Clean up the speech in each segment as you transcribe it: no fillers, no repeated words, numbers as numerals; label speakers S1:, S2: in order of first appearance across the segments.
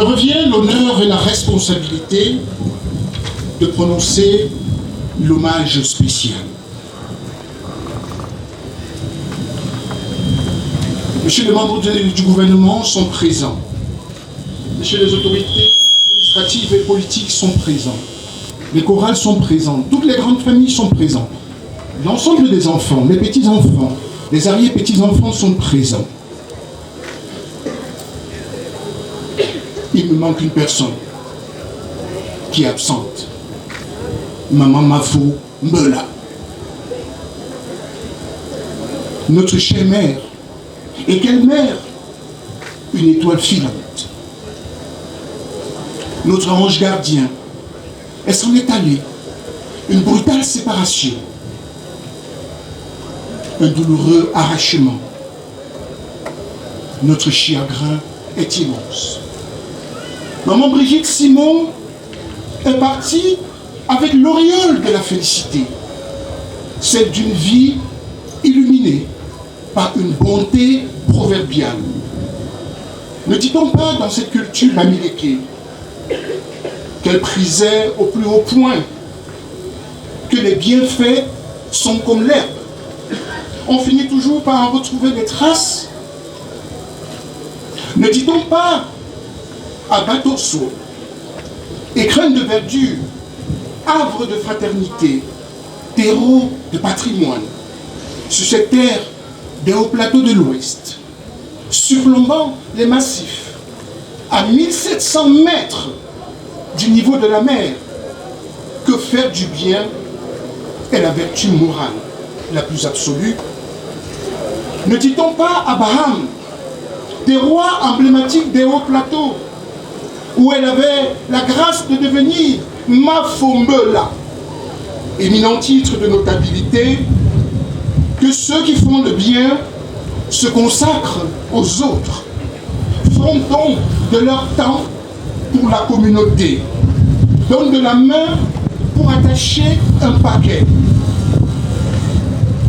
S1: revient l'honneur et la responsabilité de prononcer l'hommage spécial. Messieurs les membres du gouvernement sont présents. Messieurs les autorités administratives et politiques sont présents. Les chorales sont présentes. Toutes les grandes familles sont présentes. L'ensemble des enfants, les petits-enfants, les arrière-petits-enfants sont présents. Il me manque une personne qui est absente. Maman Mafo Mbela. Notre chère mère. Et quelle mère? Une étoile filante. Notre ange gardien. Elle s'en est allée. Une brutale séparation. Un douloureux arrachement. Notre chagrin est immense. Maman Brigitte Simon est partie avec l'auréole de la félicité, celle d'une vie illuminée par une bonté proverbiale. Ne dit-on pas dans cette culture bamilékée qu'elle prisait au plus haut point que les bienfaits sont comme l'herbe? On finit toujours par en retrouver des traces. Ne dit-on pas à Batosso, écrin de verdure, havre de fraternité, terreau de patrimoine, sur cette terre des hauts plateaux de l'Ouest, surplombant les massifs, à 1700 mètres du niveau de la mer, que faire du bien est la vertu morale la plus absolue. Ne dit-on pas à Baham, des rois emblématiques des hauts plateaux, où elle avait la grâce de devenir Mafo Mbela, éminent titre de notabilité, que ceux qui font le bien se consacrent aux autres, font don de leur temps pour la communauté, donnent de la main pour attacher un paquet,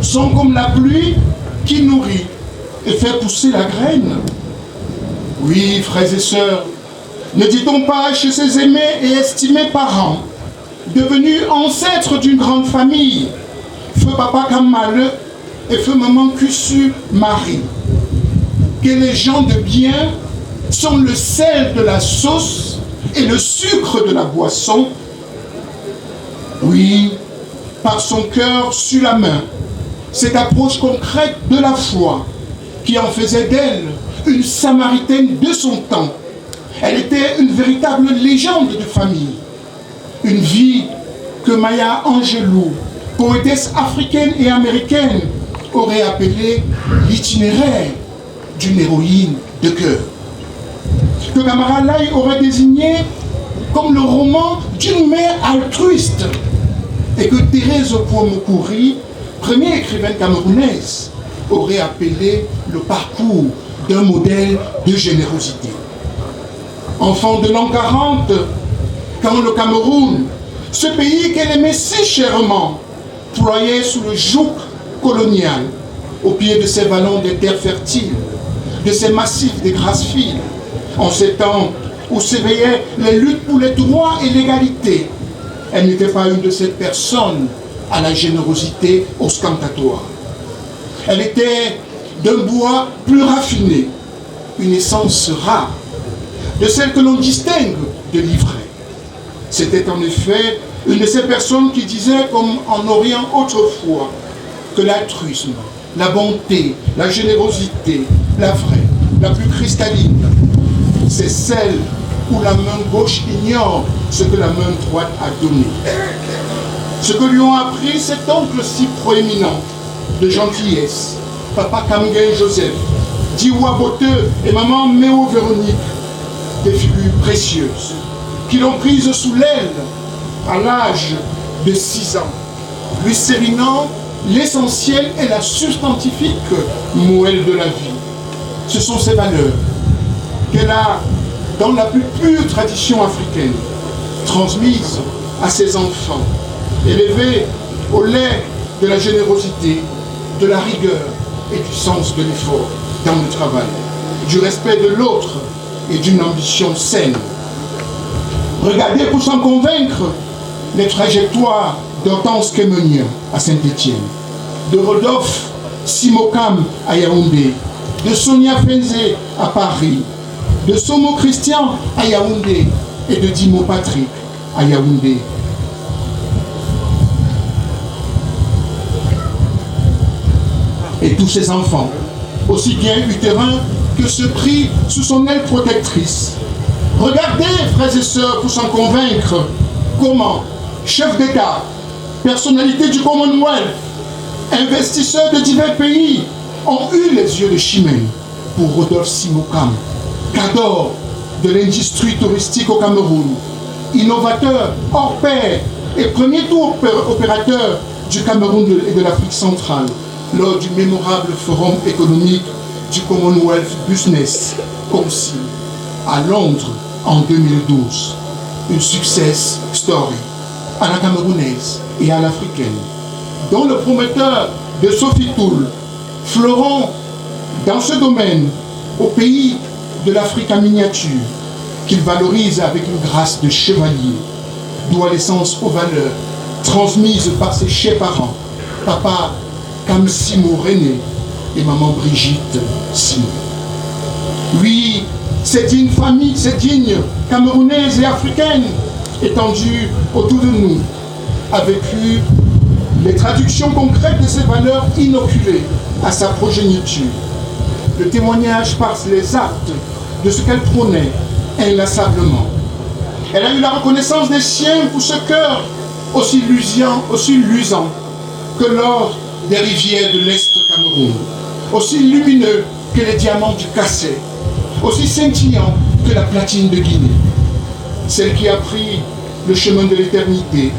S1: sont comme la pluie qui nourrit et fait pousser la graine. Oui, frères et sœurs, ne dit-on pas chez ces aimés et estimés parents, devenus ancêtres d'une grande famille, feu papa Kamale et feu maman Kussu Marie, que les gens de bien sont le sel de la sauce et le sucre de la boisson? Oui, par son cœur sur la main, cette approche concrète de la foi qui en faisait d'elle une Samaritaine de son temps. Elle était une véritable légende de famille. Une vie que Maya Angelou, poétesse africaine et américaine, aurait appelée l'itinéraire d'une héroïne de cœur. Que Kamara Lai aurait désigné comme le roman d'une mère altruiste. Et que Thérèse Opomokouri, première écrivaine camerounaise, aurait appelé le parcours d'un modèle de générosité. Enfant de l'an 40, quand le Cameroun, ce pays qu'elle aimait si chèrement, ployait sous le joug colonial, au pied de ses vallons des terres fertiles, de ses massifs des grasses files, en ces temps où s'éveillaient les luttes pour les droits et l'égalité, elle n'était pas une de ces personnes à la générosité ostentatoire. Elle était d'un bois plus raffiné, une essence rare, de celle que l'on distingue de l'ivraie. C'était en effet une de ces personnes qui disaient, comme en Orient autrefois, que l'altruisme, la bonté, la générosité, la vraie, la plus cristalline, c'est celle où la main gauche ignore ce que la main droite a donné. Ce que lui ont appris cet oncle si proéminent de gentillesse, papa Kamgen Joseph, Diwa Boteux et maman Méo Véronique, des figures précieuses, qui l'ont prise sous l'aile à l'âge de 6 ans, lui sérinant l'essentiel et la substantifique moelle de la vie. Ce sont ces valeurs qu'elle a, dans la plus pure tradition africaine, transmises à ses enfants, élevés au lait de la générosité, de la rigueur et du sens de l'effort dans le travail, du respect de l'autre et d'une ambition saine. Regardez pour s'en convaincre les trajectoires d'Hortense Kemenien à Saint-Étienne, de Rodolphe Simokam à Yaoundé, de Sonia Fenzé à Paris, de Somo Christian à Yaoundé et de Dimo Patrick à Yaoundé. Et tous ces enfants, aussi bien utérins que ceux pris sous son aile protectrice. Regardez, frères et sœurs, pour s'en convaincre, comment chefs d'État, personnalités du Commonwealth, investisseurs de divers pays ont eu les yeux de Chimène pour Rodolphe Simokam, cadre de l'industrie touristique au Cameroun, innovateur hors pair et premier tour opérateur du Cameroun et de l'Afrique centrale lors du mémorable forum économique du Commonwealth Business Council à Londres en 2012. Une success story à la camerounaise et à l'africaine, dont le prometteur de Sophie Toul, fleuron dans ce domaine au pays de l'Afrique en miniature, qu'il valorise avec une grâce de chevalier, doit l'essence aux valeurs transmises par ses chers parents, papa Kamsimo René et maman Brigitte Simon. Oui, cette digne famille, cette digne camerounaise et africaine étendue autour de nous a vécu les traductions concrètes de ces valeurs inoculées à sa progéniture. Le témoignage par les actes de ce qu'elle prônait inlassablement. Elle a eu la reconnaissance des siens pour ce cœur aussi luisant que l'or des rivières de l'Est Cameroun, aussi lumineux que les diamants du Cassé, aussi scintillant que la platine de Guinée. Celle qui a pris le chemin de l'éternité,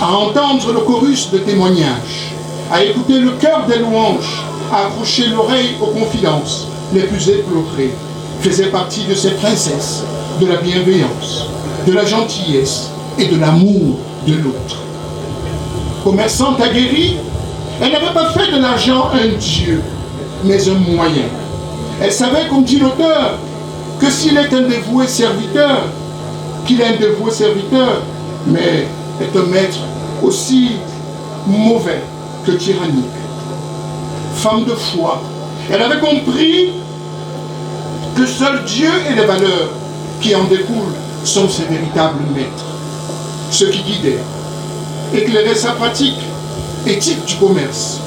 S1: à entendre le chorus de témoignages, à écouter le cœur des louanges, à accrocher l'oreille aux confidences les plus éplorées, faisait partie de ces princesses de la bienveillance, de la gentillesse et de l'amour de l'autre. Commerçante aguerrie, elle n'avait pas fait de l'argent un dieu, mais un moyen. Elle savait, comme dit l'auteur, que s'il est un dévoué serviteur, qu'il est un dévoué serviteur, mais est un maître aussi mauvais que tyrannique. Femme de foi, elle avait compris que seul Dieu et les valeurs qui en découlent sont ses véritables maîtres. Ce qui guidait, éclairait sa pratique éthique du commerce,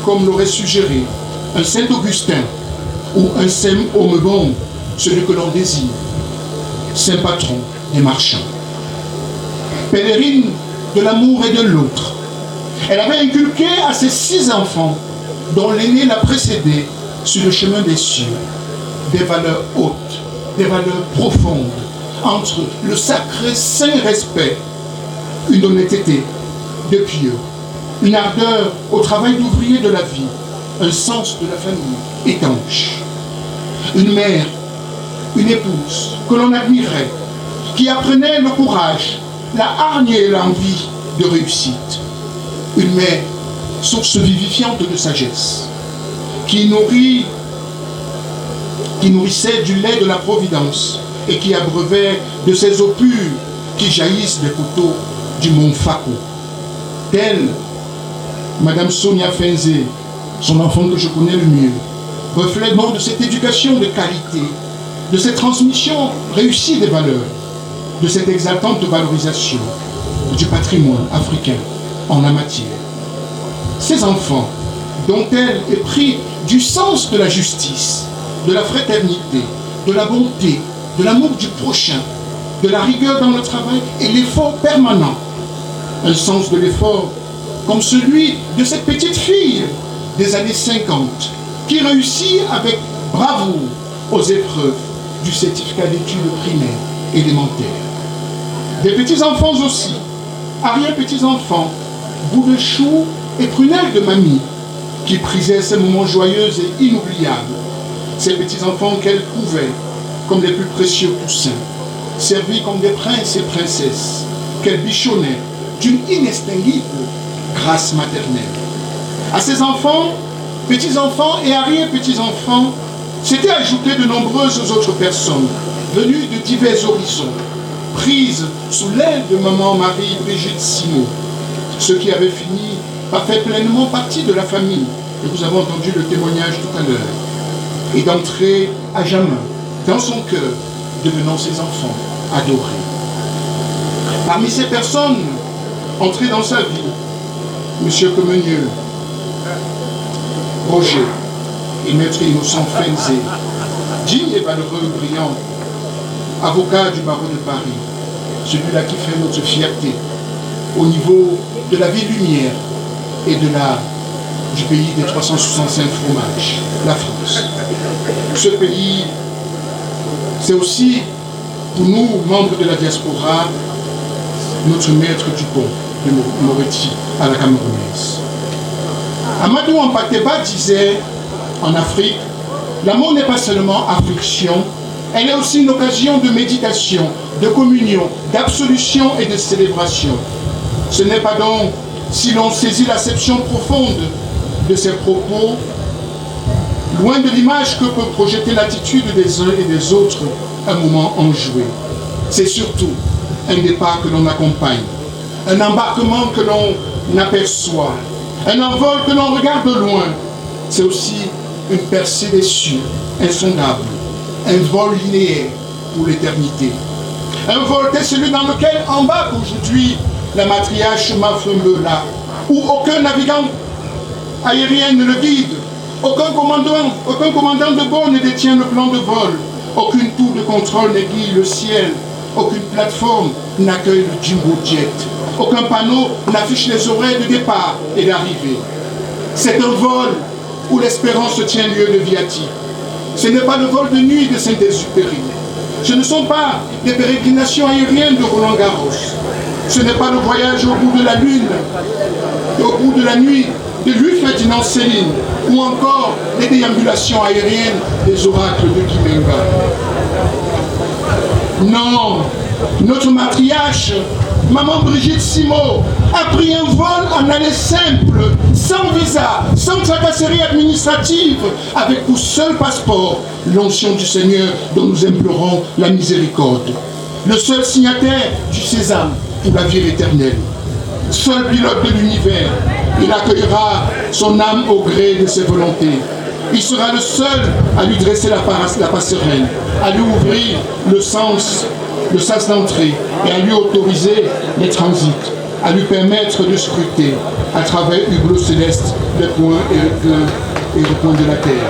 S1: comme l'aurait suggéré un Saint-Augustin ou un Saint Omebon, celui que l'on désire, saint patron des marchands. Pèlerine de l'amour et de l'autre, elle avait inculqué à ses 6 enfants, dont l'aîné l'a précédé sur le chemin des cieux, des valeurs hautes, des valeurs profondes, entre le sacré saint respect, une honnêteté de pieux, une ardeur au travail d'ouvrier de la vie, un sens de la famille étanche. Une mère, une épouse que l'on admirait, qui apprenait le courage, la hargne et l'envie de réussite. Une mère, source vivifiante de sagesse, qui nourrissait du lait de la providence et qui abreuvait de ces eaux pures qui jaillissent des coteaux du mont Fako. Telle Madame Sonia Fenzé, son enfant que je connais le mieux, reflet donc de cette éducation de qualité, de cette transmission réussie des valeurs, de cette exaltante valorisation du patrimoine africain en la matière. Ces enfants, dont elle est pris du sens de la justice, de la fraternité, de la bonté, de l'amour du prochain, de la rigueur dans le travail et l'effort permanent. Un sens de l'effort comme celui de cette petite fille des années 50 qui réussit avec bravoure aux épreuves du certificat d'études primaires élémentaires. Des petits-enfants aussi, arrière-petits-enfants, bouts de chou et prunelles de mamie, qui prisaient ces moments joyeux et inoubliables. Ces petits-enfants qu'elle couvait comme les plus précieux poussins, servis comme des princes et princesses, qu'elle bichonnait d'une inextinguible grâce maternelle. À ces enfants, petits-enfants et arrière-petits-enfants, s'étaient ajoutés de nombreuses autres personnes venue de divers horizons, prise sous l'aile de maman Marie-Brigitte Simot, ce qui avait fini par faire pleinement partie de la famille, et vous avez entendu le témoignage tout à l'heure, et d'entrer à jamais dans son cœur, devenant ses enfants adorés. Parmi ces personnes entrées dans sa vie, M. Comenieux, Roger et Maître Innocent Fenzé, digne et valeureux, brillant, avocat du barreau de Paris, celui-là qui fait notre fierté au niveau de la ville-lumière et du pays des 365 fromages, la France. Ce pays, c'est aussi, pour nous, membres de la diaspora, notre maître du pont de Moretti à la Camerounaise. Amadou Hampâté-Bâ disait, en Afrique, l'amour n'est pas seulement affliction, elle est aussi une occasion de méditation, de communion, d'absolution et de célébration. Ce n'est pas donc, si l'on saisit l'acception profonde de ces propos, loin de l'image que peut projeter l'attitude des uns et des autres, un moment enjoué. C'est surtout un départ que l'on accompagne, un embarquement que l'on aperçoit, un envol que l'on regarde de loin. C'est aussi une percée des cieux, insondable, un vol linéaire pour l'éternité. Un vol tel celui dans lequel embarque aujourd'hui la matriarche Mafembeula, où aucun navigant aérien ne le guide, aucun commandant de bord ne détient le plan de vol, aucune tour de contrôle n'aiguille le ciel, aucune plateforme n'accueille le jumbo jet, aucun panneau n'affiche les horaires de départ et d'arrivée. C'est un vol où l'espérance tient lieu de viatique. Ce n'est pas le vol de nuit de Saint-Exupéry. Ce ne sont pas des pérégrinations aériennes de Roland-Garros. Ce n'est pas le voyage au bout de la lune, au bout de la nuit de Louis-Ferdinand Céline, ou encore les déambulations aériennes des oracles de Kimenga. Non, notre matriarche, maman Brigitte Simot, a pris un vol en aller simple, sans visa, sans tracasserie administrative, avec pour seul passeport l'onction du Seigneur dont nous implorons la miséricorde. Le seul signataire du sésame pour la vie éternelle. Seul pilote de l'univers, il accueillera son âme au gré de ses volontés. Il sera le seul à lui dresser la passerelle, à lui ouvrir le sens d'entrée et à lui autoriser les transits, à lui permettre de scruter à travers hublot céleste les points et les points de la terre.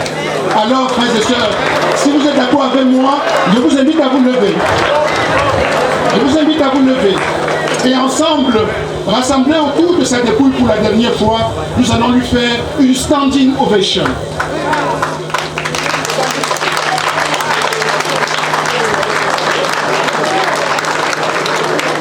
S1: Alors, frères et sœurs, si vous êtes d'accord avec moi, je vous invite à vous lever. Je vous invite à vous lever. Et ensemble, rassemblés autour de sa dépouille pour la dernière fois, nous allons lui faire une standing ovation.